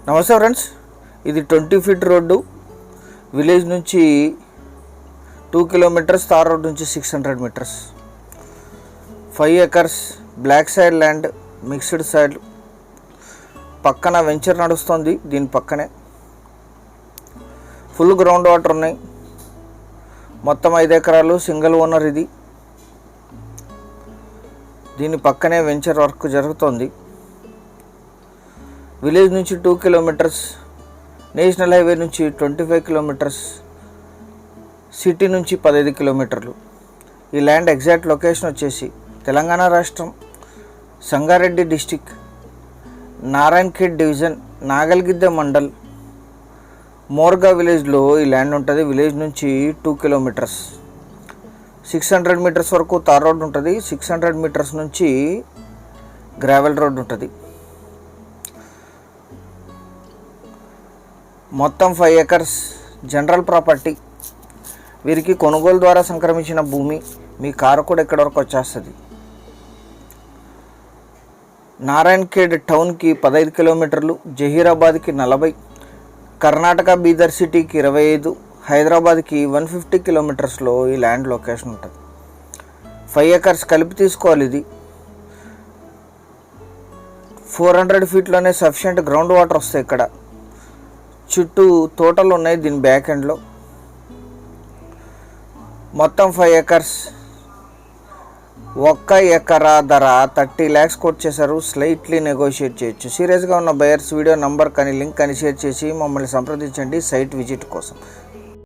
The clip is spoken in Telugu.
నమస్తే ఫ్రెండ్స్, ఇది 20 ఫీట్ రోడ్డు. విలేజ్ నుంచి 2 కిలోమీటర్స్, తార్ రోడ్ నుంచి 600 metres. 5 acres black side land, mixed side. పక్కన వెంచర్ నడుస్తుంది. దీని పక్కనే ఫుల్ గ్రౌండ్ వాటర్ ఉన్నాయి. మొత్తం 5 ఎకరాలు, సింగిల్ ఓనర్ ఇది. దీని పక్కనే వెంచర్ వర్క్ జరుగుతుంది. విలేజ్ నుంచి 2 కిలోమీటర్స్, నేషనల్ హైవే నుంచి 25 కిలోమీటర్స్, సిటీ నుంచి 15 కిలోమీటర్లు. ఈ ల్యాండ్ ఎగ్జాక్ట్ లొకేషన్ వచ్చేసి తెలంగాణ రాష్ట్రం, సంగారెడ్డి డిస్టిక్, నారాయణఖేడ్ డివిజన్, నాగల్గిద్దె మండల్, మోర్గా విలేజ్లో ఈ ల్యాండ్ ఉంటుంది. విలేజ్ నుంచి 2 కిలోమీటర్స్, 600 మీటర్స్ వరకు తార్ రోడ్ ఉంటుంది. 600 మీటర్స్ నుంచి గ్రావెల్ రోడ్ ఉంటుంది. మొత్తం 5 ఎకర్స్ జనరల్ ప్రాపర్టీ. వీరికి కొనుగోలు ద్వారా సంక్రమించిన భూమి. మీ కారు కూడా ఎక్కడి వరకు వచ్చేస్తుంది. నారాయణఖేడ్ టౌన్కి 15 కిలోమీటర్లు, జహీరాబాద్కి 40, కర్ణాటక బీదర్ సిటీకి 25, హైదరాబాద్కి 150 కిలోమీటర్స్లో ఈ ల్యాండ్ లొకేషన్ ఉంటుంది. 5 ఎకర్స్ కలిపి తీసుకోవాలి. ఇది 400 ఫీట్లోనే సఫిషియెంట్ గ్రౌండ్ వాటర్ వస్తాయి. ఇక్కడ చుట్టూ తోటలు ఉన్నాయి. దీని బ్యాక్ ఎండ్లో మొత్తం 5 ఎకర్స్. 1 ఎకరా ధర 30 lakhs కోట్ చేశారు. స్లైట్లీ నెగోషియేట్ చేయొచ్చు. సీరియస్గా ఉన్న బయర్స్ వీడియో నంబర్ కానీ లింక్ కానీ షేర్ చేసి మమ్మల్ని సంప్రదించండి సైట్ విజిట్ కోసం.